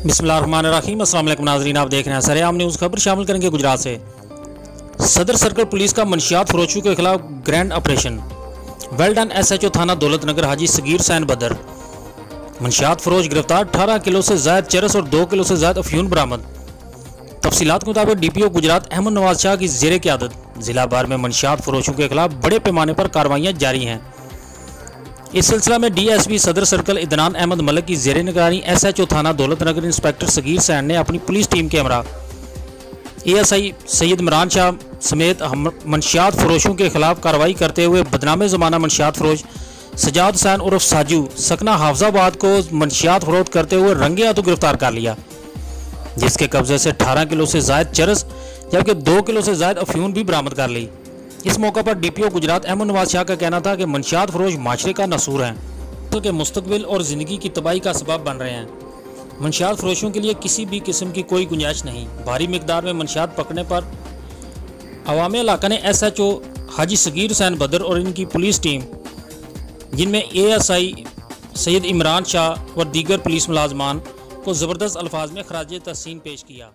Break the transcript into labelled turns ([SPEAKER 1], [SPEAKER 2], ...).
[SPEAKER 1] बिस्मिल्लाहिर्रहमानिर्रहीम। अस्सलाम वालेकुम नाज़रीन, आप देख रहे हैं सरेआम न्यूज़। खबर शामिल करेंगे गुजरात से। सदर सर्कल पुलिस का मनशियात फरोशियों के खिलाफ grand operation. Well done SHO थाना दौलत नगर हाजी सगीर सैन बदर। मनशियात फरोश गिरफ्तार, 18 किलो से ज़ायद चरस और 2 किलो से ज़ायद अफ्यून बरामद। तफसीलात के मुताबिक DPO गुजरात अहमद नवाज शाह की ज़ेरे क़यादत ज़िला भर में मनशियात फरोशों के खिलाफ बड़े पैमाने पर कार्रवाइयाँ जारी हैं। इस सिलसिला में DSP सदर सर्कल इदनान अहमद मलिक की ज़ेरे निगरानी SHO थाना दौलत नगर इंस्पेक्टर सगीर सैन ने अपनी पुलिस टीम के हमरा ASI सैयद इमरान शाह समेत मनशियात फरोशों के खिलाफ कार्रवाई करते हुए बदनाम ज़माना मनशियात फरोश सजाद हुसैन उर्फ साजू सकना हाफजाबाद को मनशियात फरोख्त करते हुए रंगे हाथों गिरफ्तार कर लिया, जिसके कब्जे से 18 किलो से ज़ायद चरस जबकि 2 किलो से ज़ायद अफ्यून भी बरामद कर ली। इस मौका पर DPO गुजरात अहमद नवाज शाह का कहना था कि मनशियात फरोश माशरे का नसूर हैं, के मुस्तकबिल और ज़िंदगी की तबाही का सबब बन रहे हैं। मनशियात फरोशों के लिए किसी भी किस्म की कोई गुंजाइश नहीं। भारी मिकदार में मनशियात पकड़ने पर अवामी इलाका ने SHO हाजी सगीर हुसैन बदर और इनकी पुलिस टीम, जिनमें ASI सैयद इमरान शाह और दीगर पुलिस मुलाजमान को ज़बरदस्त अल्फाज में खराज तहसीन पेश किया।